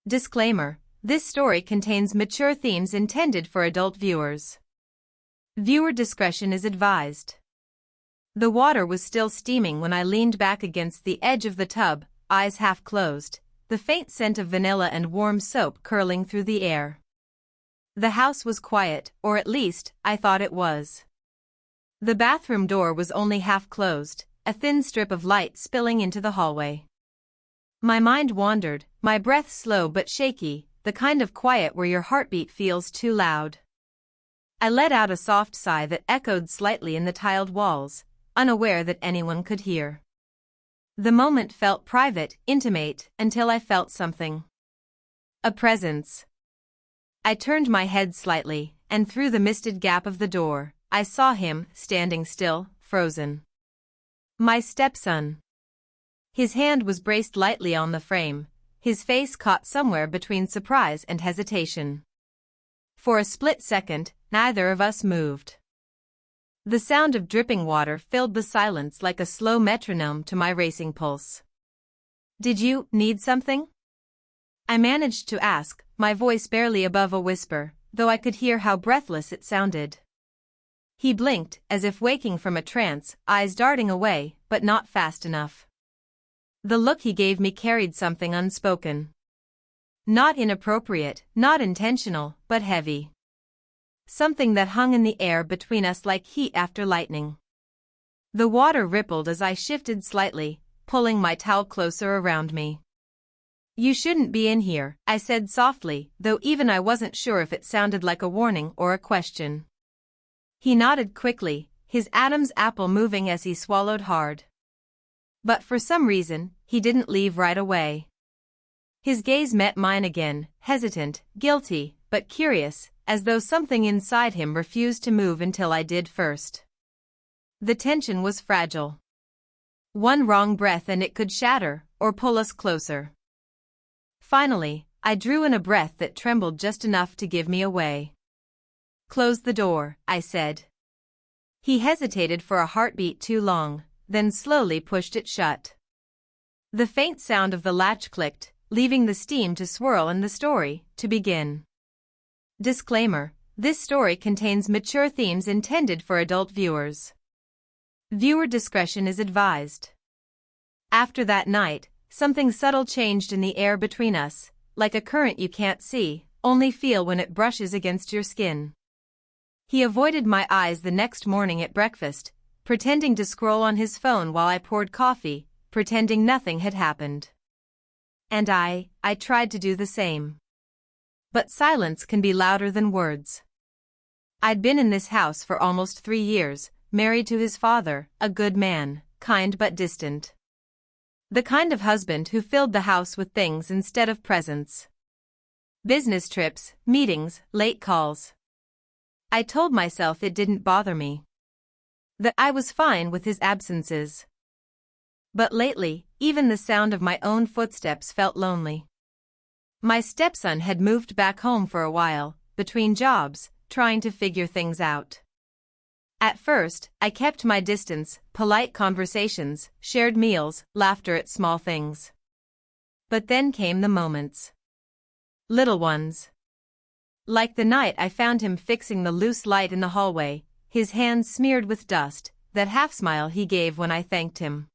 Disclaimer: this story contains mature themes intended for adult viewers. Viewer discretion is advised. The water was still steaming when I leaned back against the edge of the tub, eyes half closed, the faint scent of vanilla and warm soap curling through the air. The house was quiet, or at least, I thought it was. The bathroom door was only half closed, a thin strip of light spilling into the hallway. My mind wandered, my breath slow but shaky, the kind of quiet where your heartbeat feels too loud. I let out a soft sigh that echoed slightly in the tiled walls, unaware that anyone could hear. The moment felt private, intimate, until I felt something. A presence. I turned my head slightly, and through the misted gap of the door, I saw him, standing still, frozen. My stepson. His hand was braced lightly on the frame, his face caught somewhere between surprise and hesitation. For a split second, neither of us moved. The sound of dripping water filled the silence like a slow metronome to my racing pulse. "Did you need something?" I managed to ask, my voice barely above a whisper, though I could hear how breathless it sounded. He blinked, as if waking from a trance, eyes darting away, but not fast enough. The look he gave me carried something unspoken. Not inappropriate, not intentional, but heavy. Something that hung in the air between us like heat after lightning. The water rippled as I shifted slightly, pulling my towel closer around me. "You shouldn't be in here," I said softly, though even I wasn't sure if it sounded like a warning or a question. He nodded quickly, his Adam's apple moving as he swallowed hard. But for some reason, he didn't leave right away. His gaze met mine again, hesitant, guilty, but curious, as though something inside him refused to move until I did first. The tension was fragile. One wrong breath and it could shatter, or pull us closer. Finally, I drew in a breath that trembled just enough to give me away. "Close the door," I said. He hesitated for a heartbeat too long, then slowly pushed it shut. The faint sound of the latch clicked, leaving the steam to swirl and the story to begin. Disclaimer: this story contains mature themes intended for adult viewers. Viewer discretion is advised. After that night, something subtle changed in the air between us, like a current you can't see, only feel when it brushes against your skin. He avoided my eyes the next morning at breakfast, pretending to scroll on his phone while I poured coffee, pretending nothing had happened. And I tried to do the same. But silence can be louder than words. I'd been in this house for almost 3 years, married to his father, a good man, kind but distant. The kind of husband who filled the house with things instead of presents. Business trips, meetings, late calls. I told myself it didn't bother me. That I was fine with his absences. But lately, even the sound of my own footsteps felt lonely. My stepson had moved back home for a while, between jobs, trying to figure things out. At first, I kept my distance, polite conversations, shared meals, laughter at small things. But then came the moments. Little ones. Like the night I found him fixing the loose light in the hallway, his hands smeared with dust, that half-smile he gave when I thanked him.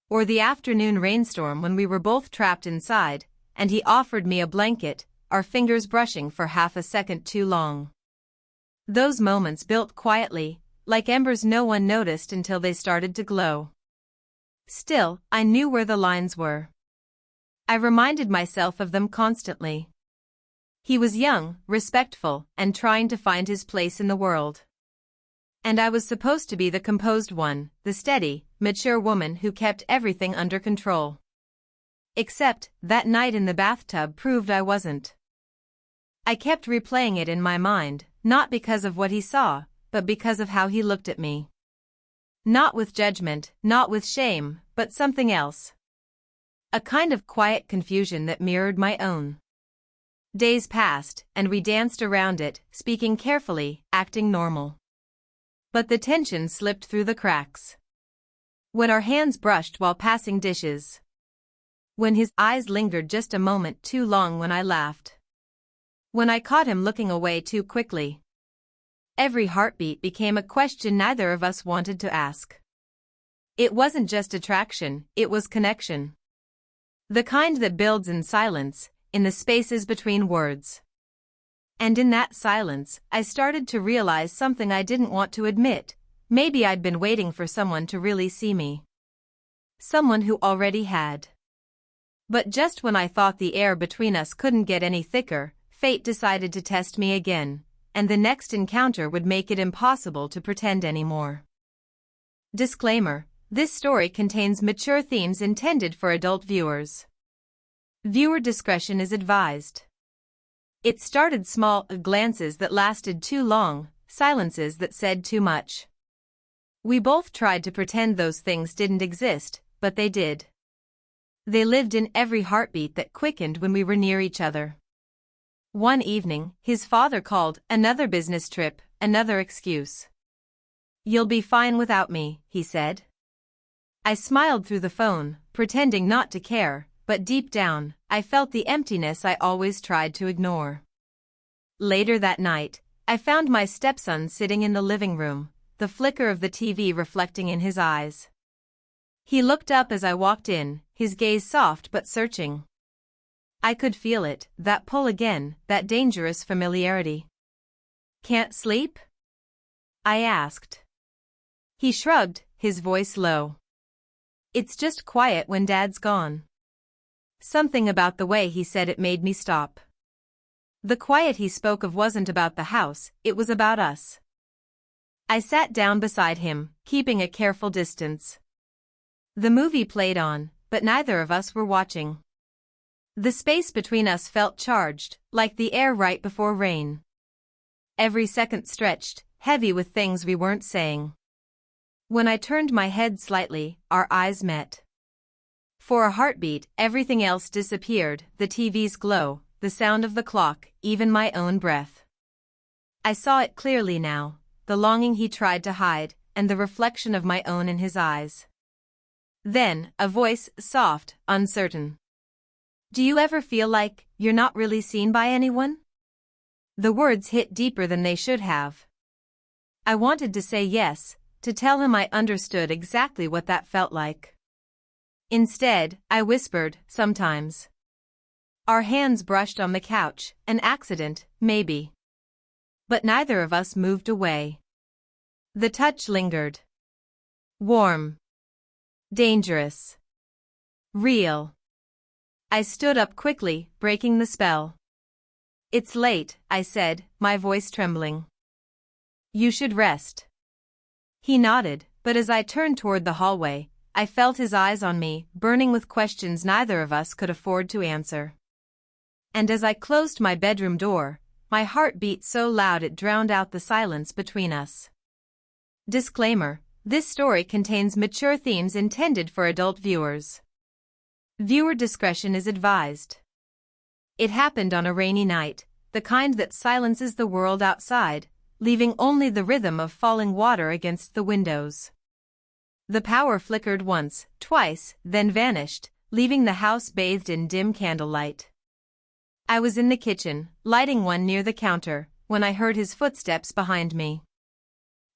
Or the afternoon rainstorm when we were both trapped inside, and he offered me a blanket, our fingers brushing for half a second too long. Those moments built quietly, like embers no one noticed until they started to glow. Still, I knew where the lines were. I reminded myself of them constantly. He was young, respectful, and trying to find his place in the world. And I was supposed to be the composed one, the steady, mature woman who kept everything under control. Except, that night in the bathtub proved I wasn't. I kept replaying it in my mind, not because of what he saw, but because of how he looked at me. Not with judgment, not with shame, but something else. A kind of quiet confusion that mirrored my own. Days passed, and we danced around it, speaking carefully, acting normal. But the tension slipped through the cracks. When our hands brushed while passing dishes. when his eyes lingered just a moment too long when I laughed. When I caught him looking away too quickly. Every heartbeat became a question neither of us wanted to ask. It wasn't just attraction, it was connection. The kind that builds in silence, in the spaces between words. And in that silence, I started to realize something I didn't want to admit. Maybe I'd been waiting for someone to really see me. Someone who already had. But just when I thought the air between us couldn't get any thicker, fate decided to test me again, and the next encounter would make it impossible to pretend anymore. Disclaimer: this story contains mature themes intended for adult viewers. Viewer discretion is advised. It started small, glances that lasted too long, silences that said too much. We both tried to pretend those things didn't exist, but they did. They lived in every heartbeat that quickened when we were near each other. One evening, his father called, another business trip, another excuse. "You'll be fine without me," he said. I smiled through the phone, pretending not to care, but deep down, I felt the emptiness I always tried to ignore. Later that night, I found my stepson sitting in the living room, the flicker of the TV reflecting in his eyes. He looked up as I walked in, his gaze soft but searching. I could feel it, that pull again, that dangerous familiarity. "Can't sleep?" I asked. He shrugged, his voice low. "It's just quiet when Dad's gone." Something about the way he said it made me stop. The quiet he spoke of wasn't about the house, it was about us. I sat down beside him, keeping a careful distance. The movie played on, but neither of us were watching. The space between us felt charged, like the air right before rain. Every second stretched, heavy with things we weren't saying. When I turned my head slightly, our eyes met. For a heartbeat, everything else disappeared, the TV's glow, the sound of the clock, even my own breath. I saw it clearly now, the longing he tried to hide, and the reflection of my own in his eyes. Then, a voice, soft, uncertain. "Do you ever feel like you're not really seen by anyone?" The words hit deeper than they should have. I wanted to say yes, to tell him I understood exactly what that felt like. Instead, I whispered, "Sometimes." Our hands brushed on the couch, an accident, maybe. But neither of us moved away. The touch lingered. Warm. Dangerous. Real. I stood up quickly, breaking the spell. "It's late," I said, my voice trembling. "You should rest." He nodded, but as I turned toward the hallway, I felt his eyes on me, burning with questions neither of us could afford to answer. And as I closed my bedroom door, my heart beat so loud it drowned out the silence between us. Disclaimer: this story contains mature themes intended for adult viewers. Viewer discretion is advised. It happened on a rainy night, the kind that silences the world outside, leaving only the rhythm of falling water against the windows. The power flickered once, twice, then vanished, leaving the house bathed in dim candlelight. I was in the kitchen, lighting one near the counter, when I heard his footsteps behind me.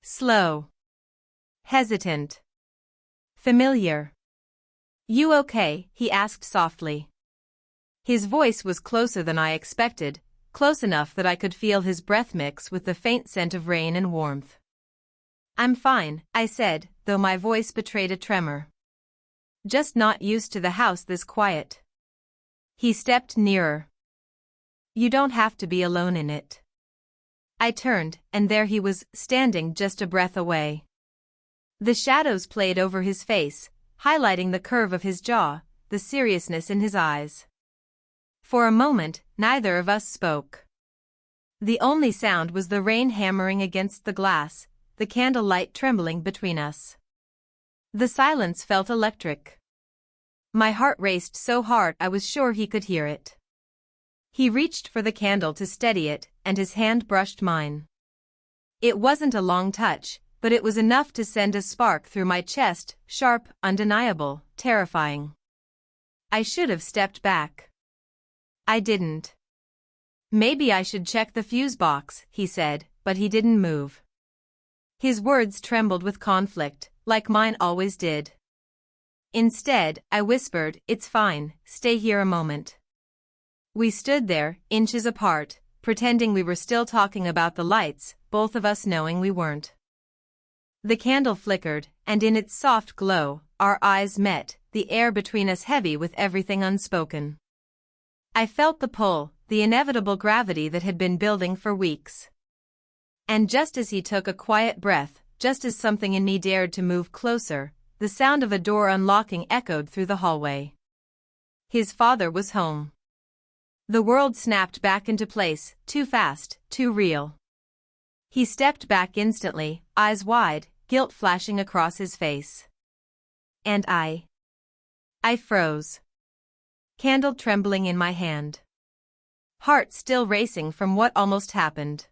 Slow. Hesitant. Familiar. "You okay?" he asked softly. His voice was closer than I expected, close enough that I could feel his breath mix with the faint scent of rain and warmth. "I'm fine," I said, though my voice betrayed a tremor. "Just not used to the house this quiet." He stepped nearer. "You don't have to be alone in it." I turned, and there he was, standing just a breath away. The shadows played over his face, highlighting the curve of his jaw, the seriousness in his eyes. For a moment, neither of us spoke. The only sound was the rain hammering against the glass, the candlelight trembling between us. The silence felt electric. My heart raced so hard I was sure he could hear it. He reached for the candle to steady it, and his hand brushed mine. It wasn't a long touch, but it was enough to send a spark through my chest, sharp, undeniable, terrifying. I should have stepped back. I didn't. Maybe I should check the fuse box, he said, but he didn't move. His words trembled with conflict, like mine always did. Instead, I whispered, "It's fine, stay here a moment." We stood there, inches apart, pretending we were still talking about the lights, both of us knowing we weren't. The candle flickered, and in its soft glow, our eyes met, the air between us heavy with everything unspoken. I felt the pull, the inevitable gravity that had been building for weeks. And just as he took a quiet breath, just as something in me dared to move closer, the sound of a door unlocking echoed through the hallway. His father was home. The world snapped back into place, too fast, too real. He stepped back instantly, eyes wide, guilt flashing across his face. And I froze. Candle trembling in my hand. Heart still racing from what almost happened.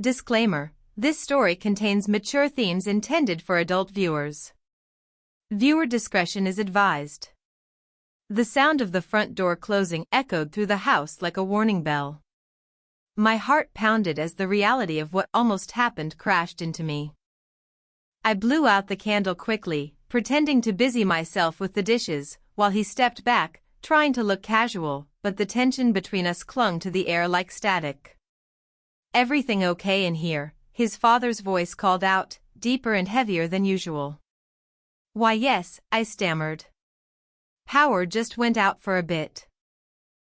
Disclaimer: this story contains mature themes intended for adult viewers. Viewer discretion is advised. The sound of the front door closing echoed through the house like a warning bell. My heart pounded as the reality of what almost happened crashed into me. I blew out the candle quickly, pretending to busy myself with the dishes, while he stepped back, trying to look casual, but the tension between us clung to the air like static. "Everything okay in here?" his father's voice called out, deeper and heavier than usual. "Why yes," I stammered. "Power just went out for a bit."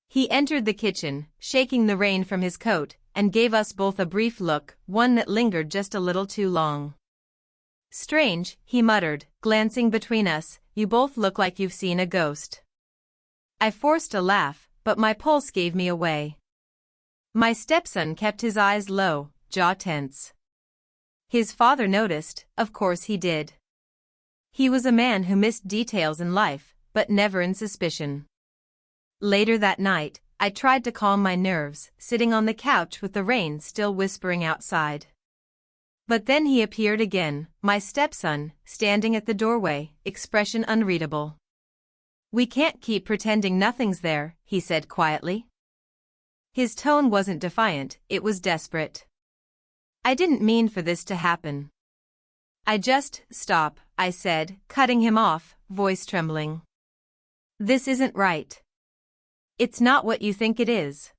He entered the kitchen, shaking the rain from his coat, and gave us both a brief look, one that lingered just a little too long. "Strange," he muttered, glancing between us, "you both look like you've seen a ghost." I forced a laugh, but my pulse gave me away. My stepson kept his eyes low, jaw tense. His father noticed, of course he did. He was a man who missed details in life, but never in suspicion. Later that night, I tried to calm my nerves, sitting on the couch with the rain still whispering outside. But then he appeared again, my stepson, standing at the doorway, expression unreadable. "We can't keep pretending nothing's there," he said quietly. His tone wasn't defiant, it was desperate. "I didn't mean for this to happen." Stop," I said, cutting him off, voice trembling. "This isn't right. It's not what you think it is."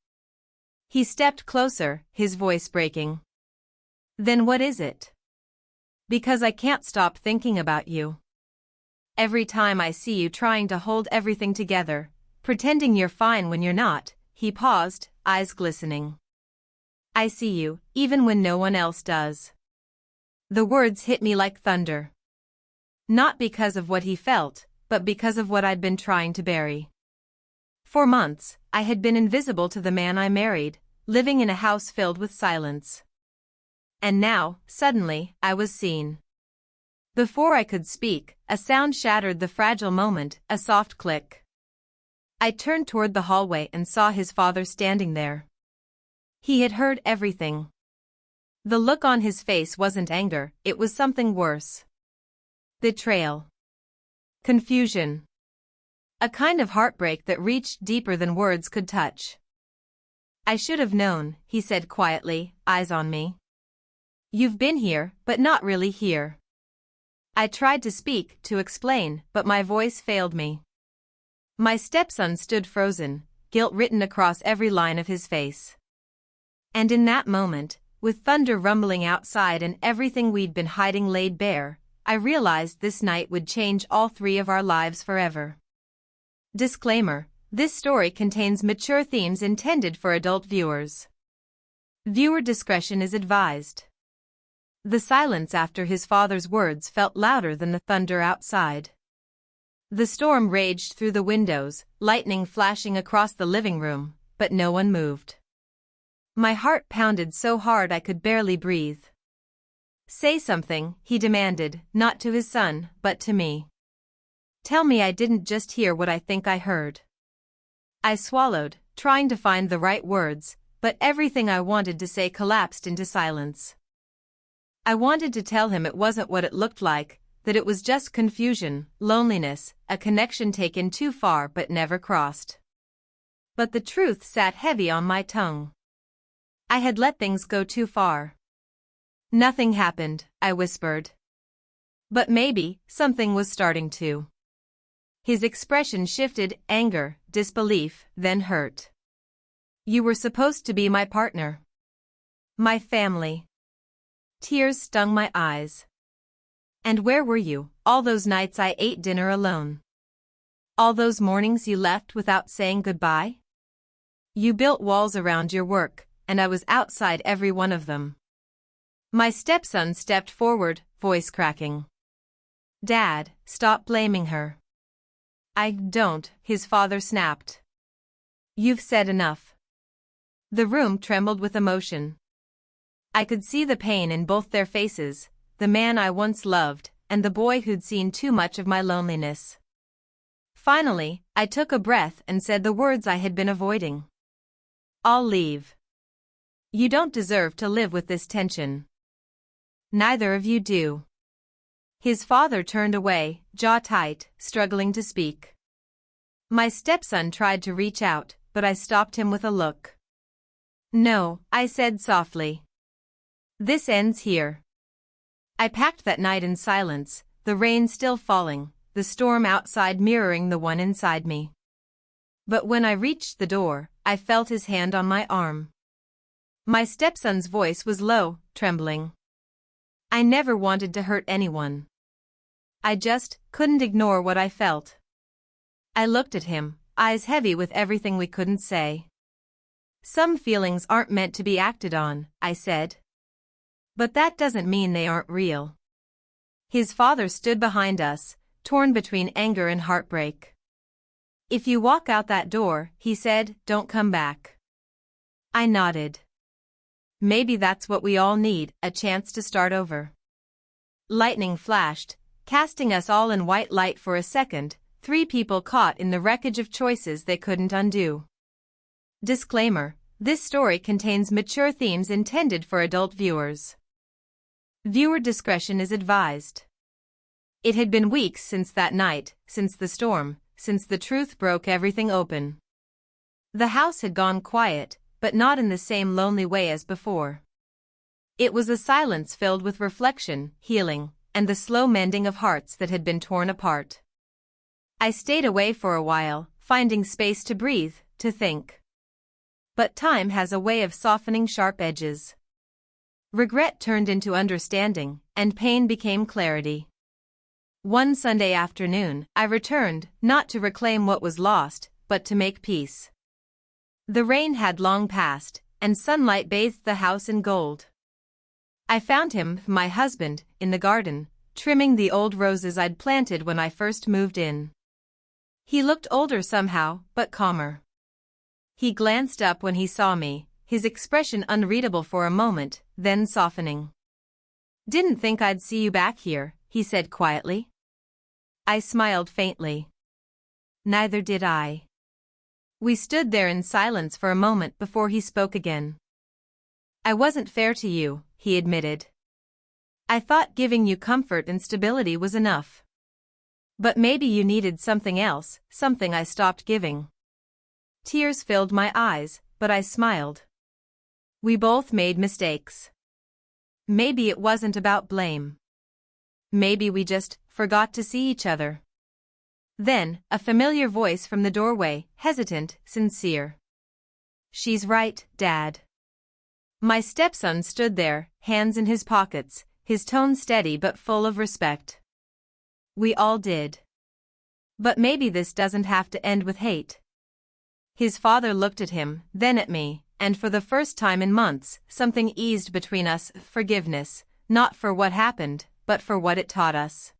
He stepped closer, his voice breaking. "Then what is it?" "Because I can't stop thinking about you. Every time I see you trying to hold everything together, pretending you're fine when you're not." He paused, eyes glistening. "I see you, even when no one else does." The words hit me like thunder. Not because of what he felt, but because of what I'd been trying to bury. For months, I had been invisible to the man I married, living in a house filled with silence. And now, suddenly, I was seen. Before I could speak, a sound shattered the fragile moment, a soft click. I turned toward the hallway and saw his father standing there. He had heard everything. The look on his face wasn't anger, it was something worse. Betrayal. Confusion. A kind of heartbreak that reached deeper than words could touch. "I should have known," he said quietly, eyes on me. "You've been here, but not really here." I tried to speak, to explain, but my voice failed me. My stepson stood frozen, guilt written across every line of his face. And in that moment, with thunder rumbling outside and everything we'd been hiding laid bare, I realized this night would change all three of our lives forever. Disclaimer: this story contains mature themes intended for adult viewers. Viewer discretion is advised. The silence after his father's words felt louder than the thunder outside. The storm raged through the windows, lightning flashing across the living room, but no one moved. My heart pounded so hard I could barely breathe. "Say something," he demanded, not to his son, but to me. "Tell me I didn't just hear what I think I heard." I swallowed, trying to find the right words, but everything I wanted to say collapsed into silence. I wanted to tell him it wasn't what it looked like, that it was just confusion, loneliness, a connection taken too far but never crossed. But the truth sat heavy on my tongue. I had let things go too far. Nothing happened, I whispered. But maybe something was starting to. His expression shifted, anger, disbelief, then hurt. You were supposed to be my partner. My family. Tears stung my eyes. And where were you, all those nights I ate dinner alone? All those mornings you left without saying goodbye? You built walls around your work, and I was outside every one of them. My stepson stepped forward, voice cracking. Dad, stop blaming her. I don't, his father snapped. You've said enough. The room trembled with emotion. I could see the pain in both their faces, the man I once loved, and the boy who'd seen too much of my loneliness. Finally, I took a breath and said the words I had been avoiding. I'll leave. You don't deserve to live with this tension. Neither of you do. His father turned away, jaw tight, struggling to speak. My stepson tried to reach out, but I stopped him with a look. No, I said softly. This ends here. I packed that night in silence, the rain still falling, the storm outside mirroring the one inside me. But when I reached the door, I felt his hand on my arm. My stepson's voice was low, trembling. I never wanted to hurt anyone. I just couldn't ignore what I felt. I looked at him, eyes heavy with everything we couldn't say. Some feelings aren't meant to be acted on, I said. But that doesn't mean they aren't real. His father stood behind us, torn between anger and heartbreak. If you walk out that door, he said, don't come back. I nodded. Maybe that's what we all need, a chance to start over. Lightning flashed, casting us all in white light for a second, 3 people caught in the wreckage of choices they couldn't undo. Disclaimer: this story contains mature themes intended for adult viewers. Viewer discretion is advised. It had been weeks since that night, since the storm, since the truth broke everything open. The house had gone quiet, but not in the same lonely way as before. It was a silence filled with reflection, healing, and the slow mending of hearts that had been torn apart. I stayed away for a while, finding space to breathe, to think. But time has a way of softening sharp edges. Regret turned into understanding, and pain became clarity. One Sunday afternoon, I returned, not to reclaim what was lost, but to make peace. The rain had long passed, and sunlight bathed the house in gold. I found him, my husband, in the garden, trimming the old roses I'd planted when I first moved in. He looked older somehow, but calmer. He glanced up when he saw me, his expression unreadable for a moment, then softening. Didn't think I'd see you back here, he said quietly. I smiled faintly. Neither did I. We stood there in silence for a moment before he spoke again. I wasn't fair to you, he admitted. I thought giving you comfort and stability was enough. But maybe you needed something else, something I stopped giving. Tears filled my eyes, but I smiled. We both made mistakes. Maybe it wasn't about blame. Maybe we just forgot to see each other. Then, a familiar voice from the doorway, hesitant, sincere. She's right, Dad. My stepson stood there, hands in his pockets, his tone steady but full of respect. We all did. But maybe this doesn't have to end with hate. His father looked at him, then at me, and for the first time in months, something eased between us, forgiveness, not for what happened, but for what it taught us.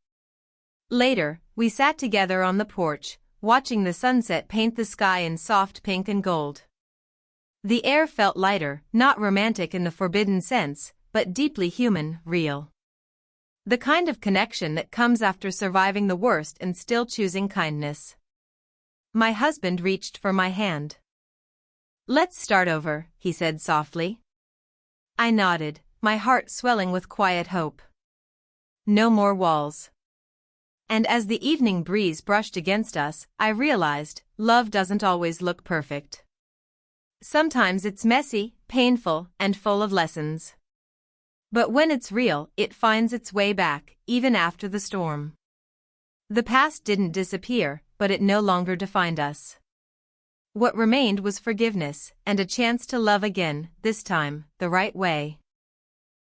Later, we sat together on the porch, watching the sunset paint the sky in soft pink and gold. The air felt lighter, not romantic in the forbidden sense, but deeply human, real. The kind of connection that comes after surviving the worst and still choosing kindness. My husband reached for my hand. Let's start over, he said softly. I nodded, my heart swelling with quiet hope. No more walls. And as the evening breeze brushed against us, I realized, love doesn't always look perfect. Sometimes it's messy, painful, and full of lessons. But when it's real, it finds its way back, even after the storm. The past didn't disappear, but it no longer defined us. What remained was forgiveness, and a chance to love again, this time, the right way.